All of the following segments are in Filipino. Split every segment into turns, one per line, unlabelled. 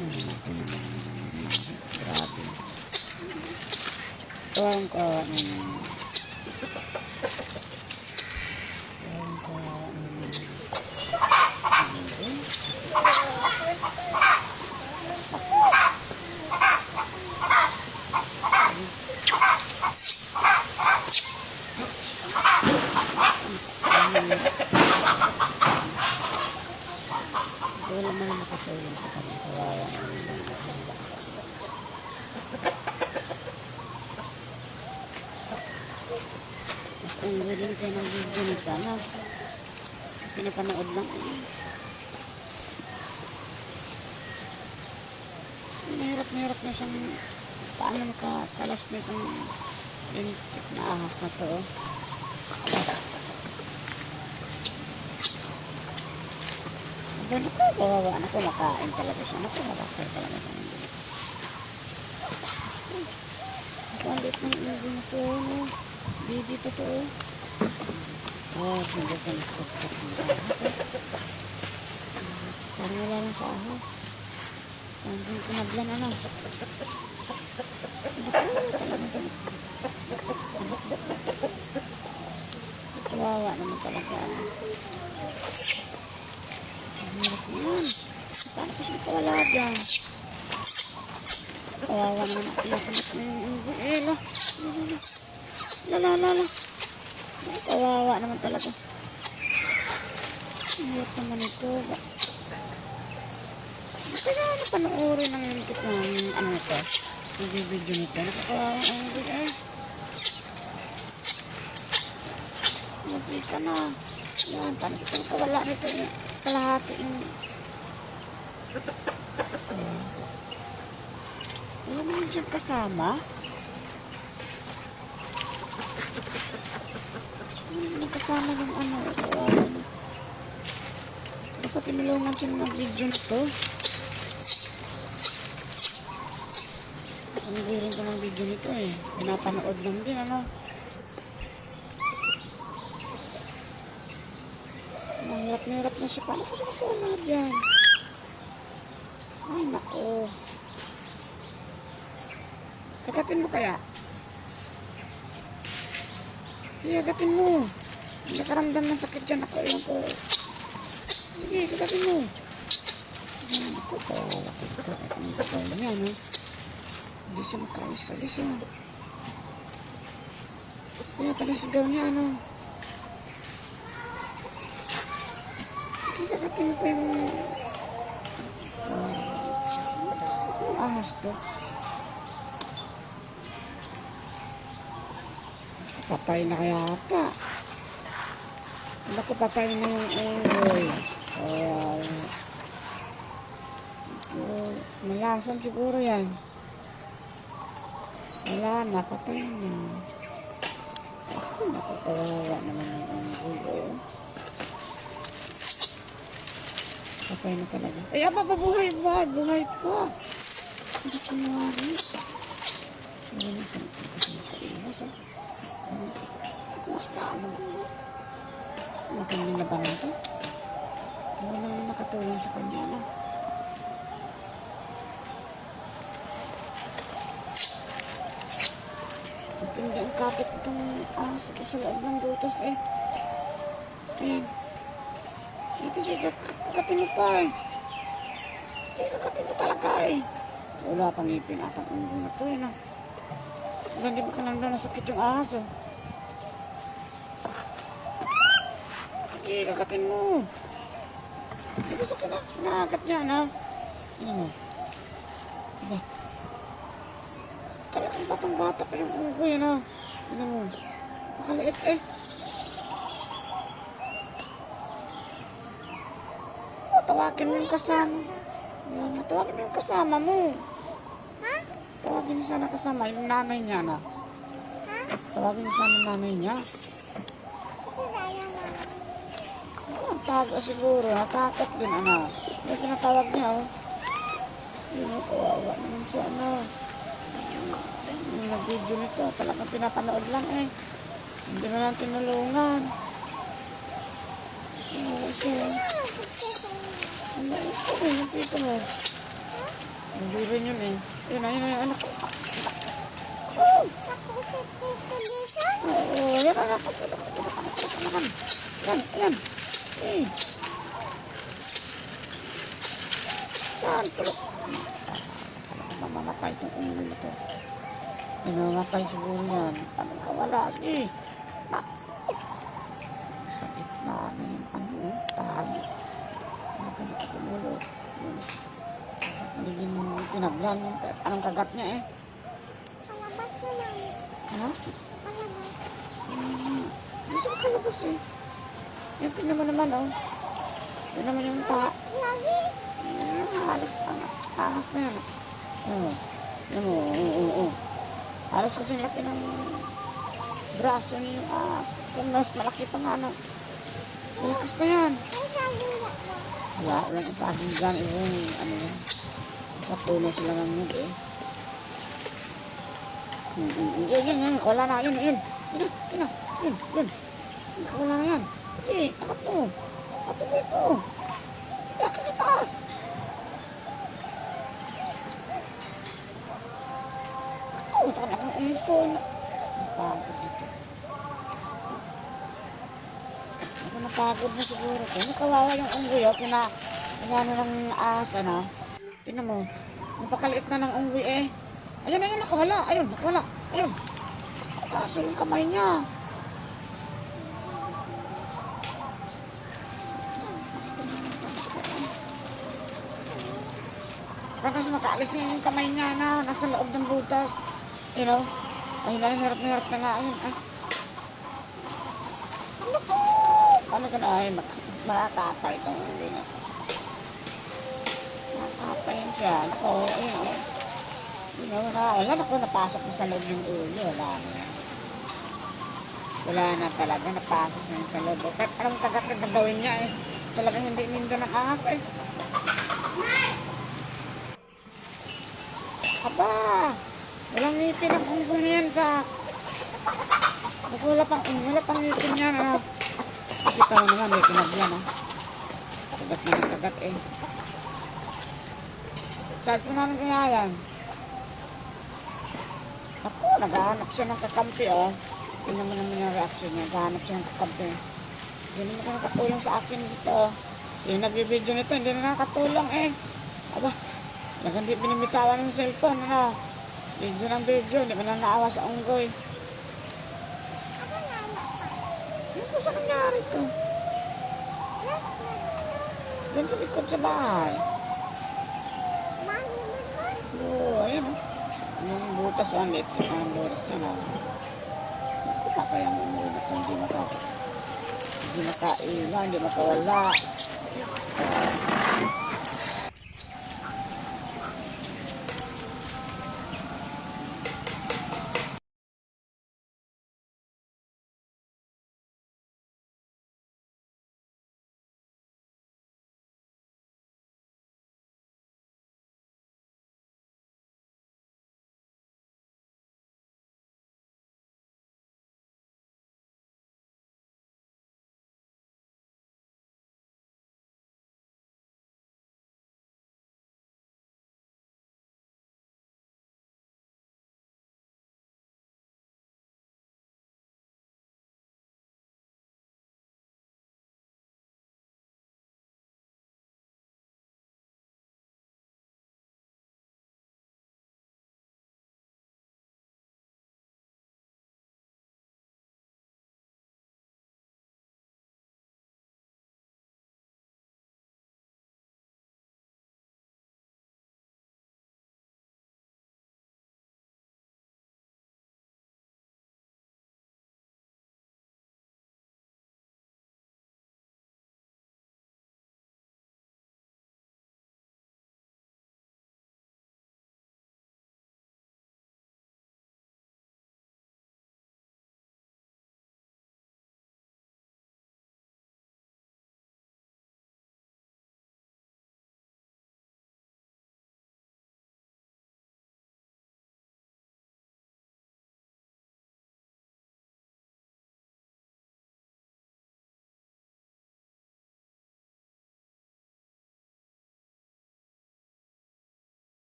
Ito naman. Grabe. Kawang kawa naman. Kawang kawa naman. Wala man nakatulong sa kanya. Kawawa naman. Mas ang galing kayo ng video nito, no? Pinapanood lang. Nahirap na siyang paano makakalas na itong lintik na ahas na to, oh. Naku, kawawa. Naku, makain talaga siya. Naku, makakay talaga siya. Naku, ang lit ng ilog na to, no? Baby pa to, oh. Oh, hindi ka nagpagkat ng ahas, eh. Parang wala lang sa ahas. Parang pinaglan, ano? Naku, talaga siya. Kawawa naman talaga, ano? Hirap yan. Paano ko siya nakawala dyan? Kawawa naman ako. Lala. Kawawa naman talaga. Hirap naman ito. Kaya ano panoorin ng lintik ng ano ito? Yung video nito. Nakakawawa ang video eh. Hindi ka na. Yan, paano ko siya nakawala nito eh. Kalahati yung wala naman siyang kasama. Wala naman kasama ng ano. Dapat tinulungan siya ng video nito. Panigirin ko ng video nito eh. Pinapanood lang din, ano. Mahirap na siya. Paano ko siya nakawala dyan? Ay, naku. Kagatin mo kaya? Sige, kagatin mo. Hindi karamdam ng sakit dyan. Ako, yun ko. Sige, kagatin mo. Ay, naku, kawawa ko. Ang kawawa niya, no? Hindi siya makaalis siya. Kaya pala sigaw niya, ano? Kagatin mo pa yung ahas to. Patay na kaya ata. Naku, patay na yung unggoy. Malason siguro yan. Wala na, patay na. Naku, kawawa naman yung unggoy. Patay na talaga. Ay, aba, buhay pa. Buhay pa. Ano sa nangyari? Wala na ka kasi nakaiwas, ah. Mas paano? Makaming labanan to. Wala naman nakatulong sa kanya, no? Hindi ang kapit itong ahas ito sa loob ng butas, eh. Ayan. Kakatin mo pa, eh. Kakatin mo talaga, eh. Wala pang ipin. Atang unggo na to, eh, no? Hindi ba ka lang na nasakit yung ahas, oh. Sige, kakatin mo. Hindi ba sakit na? Nakakat niya, no? Ano mo? Diba? Talagang batang-bata pa yung unggo, eh, no? Ano mo? Makaliit, eh. Tawagin mo yung kasama. Tawagin mo yung kasama mo. Ha? Tawagin niya sana kasama. Yung nanay niya na. Ha? Tawagin niya sana nanay niya. Ang taga siguro. Natakot din, ano. May tinatawag niya, oh. Yun, kawawa naman siya, ano. Yung nag-video nito. Talagang pinapanood lang, eh. Hindi na lang tinulungan. Ano siya? Ano ito? Ano ito mo? Hindi rin yun eh. Yun na, anak ko. Oo, yan anak ko. Yan. Eh. Yan, tulog. Mamamatay itong ungol ito. Mamamatay siguro yan. Ano ka wala? Eh. Sa gitna na yung tayo. Ano ka nakakumulo? Hindi mo tinablan yung anong kagat niya eh.
Kalabas naman.
Ha?
Kalabas.
Gusto ko kalabas eh. Yan, tingnan mo naman oh. Yan naman yung
Lagi.
halos pa nga. Halos na yan. Oo. Yan mo, oo. Halos kasi laki ng braso niya yung ahas. Kung mas malaki pa nga ano. Malakas na yan.
May saging na.
Wala sa saging dyan. Yung ano yan. Sa puno sila ng nug eh. Yan. Wala na. Yun. Wala na yan. Eh, akot mo. Akot mo ito. Akot sa taas. Akot ka na akong umpon. Napagod dito. Ito napagod na siguro. Kaya kawawa yung unggoy. Pinano ng ahas, ano. Tingnan mo. Napakaliit na ng unggoy eh. Ayun, nakawala. Ayun. Kaso yung kamay niya. Kasi makaalis niya yung kamay niya na nasa loob ng butas. You know? Ayun na, hirap na nga. Ayun, ay. Paano ka na? Ay, makakatay itong unggoy niya. Makakatay siya. Ako, ayun. Wala na ko napasok na sa loob ng ulo. Wala na talaga napasok na sa loob. Kahit anong kagat na gagawin niya eh. Talagang hindi nindo ng ahas eh. Aba! Walang ngipin ang unggoy niyan sa... Wala pang ngipin yan. Ano? Kita mo naman may pinagyan ah. Kagat na ng kagat eh. Saan ko namin kaya yan? Ako, naghahanap siya ng kakampi oh. Tingnan mo naman yung reaction niya. Naghahanap siya ng kakampi. Hindi naman ka nakatulong sa akin dito. Yung nagbibideo nito, hindi na nakatulong eh. Aba, hindi binimitawan ng cellphone. Ano? Video ng video, hindi mo na naawa sa unggoy. Ano ko sa nangyari ito? Diyan sa likod sa bahay. Oo, ayun oh. Yung butas ang lit. Ang butas na na. Ako pa kaya mo muna ito. Hindi makaila, hindi makawala.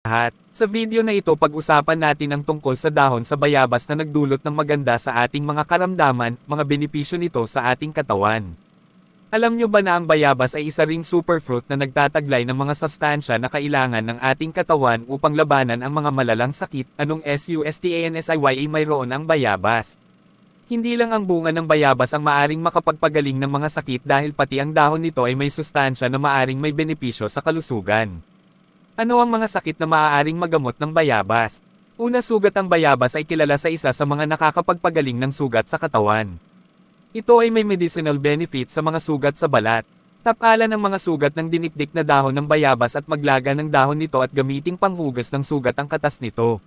lahat. Sa video na ito pag-usapan natin ang tungkol sa dahon sa bayabas na nagdulot ng maganda sa ating mga karamdaman, mga benepisyo nito sa ating katawan. Alam nyo ba na ang bayabas ay isa ring superfruit na nagtataglay ng mga sustansya na kailangan ng ating katawan upang labanan ang mga malalang sakit? Anong SUSTANSIYA mayroon ang bayabas? Hindi lang ang bunga ng bayabas ang maaring makapagpagaling ng mga sakit dahil pati ang dahon nito ay may sustansya na maaring may benepisyo sa kalusugan. Ano ang mga sakit na maaaring magamot ng bayabas? Una, sugat. Ang bayabas ay kilala sa isa sa mga nakakapagpagaling ng sugat sa katawan. Ito ay may medicinal benefit sa mga sugat sa balat. Tapalan ang mga sugat ng dinikdik na dahon ng bayabas at maglaga ng dahon nito at gamiting panghugas ng sugat ang katas nito.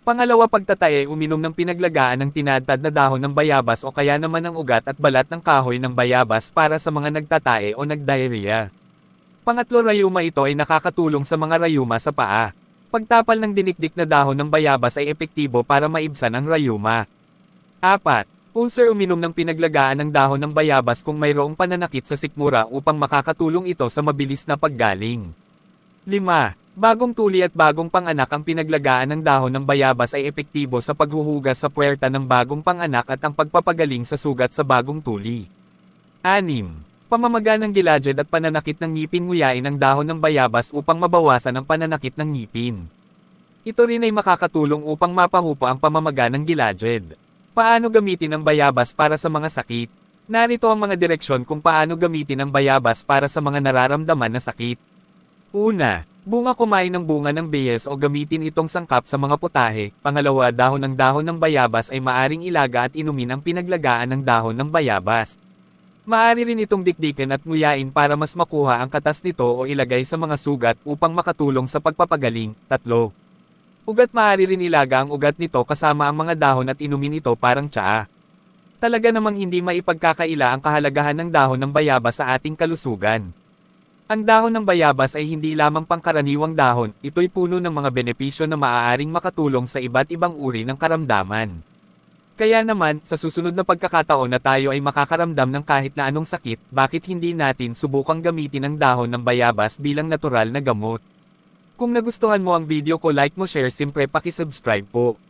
Pangalawa, pagtatae, uminom ng pinaglagaan ng tinadtad na dahon ng bayabas o kaya naman ang ugat at balat ng kahoy ng bayabas para sa mga nagtatae o nagdiarrhea. Pangatlo, rayuma. Ito ay nakakatulong sa mga rayuma sa paa. Pagtapal ng dinikdik na dahon ng bayabas ay epektibo para maibsan ang rayuma. 4. Ulcer. Uminom ng pinaglagaan ng dahon ng bayabas kung mayroong pananakit sa sikmura upang makakatulong ito sa mabilis na paggaling. 5. Bagong tuli at bagong panganak. Ang pinaglagaan ng dahon ng bayabas ay epektibo sa paghuhugas sa puwerta ng bagong panganak at ang pagpapagaling sa sugat sa bagong tuli. 6. Pamamaga ng gilagid at pananakit ng ngipin. Nguyain ang dahon ng bayabas upang mabawasan ang pananakit ng ngipin. Ito rin ay makakatulong upang mapahupa ang pamamaga ng gilagid. Paano gamitin ang bayabas para sa mga sakit? Narito ang mga direksyon kung paano gamitin ang bayabas para sa mga nararamdaman na sakit. Una, bunga. Kumain ng bunga ng bayes o gamitin itong sangkap sa mga putahe. Pangalawa, dahon ng bayabas ay maaring ilaga at inumin ang pinaglagaan ng dahon ng bayabas. Maaari rin itong dikdikan at nguyain para mas makuha ang katas nito o ilagay sa mga sugat upang makatulong sa pagpapagaling. 3. Ugat. Maaari rin ilaga ang ugat nito kasama ang mga dahon at inumin ito parang tsaa. Talaga namang hindi maipagkakaila ang kahalagahan ng dahon ng bayabas sa ating kalusugan. Ang dahon ng bayabas ay hindi lamang pangkaraniwang dahon, ito'y puno ng mga benepisyo na maaaring makatulong sa iba't ibang uri ng karamdaman. Kaya naman, sa susunod na pagkakataon na tayo ay makakaramdam ng kahit na anong sakit, bakit hindi natin subukang gamitin ang dahon ng bayabas bilang natural na gamot? Kung nagustuhan mo ang video ko, like mo, share, siyempre paki-subscribe po.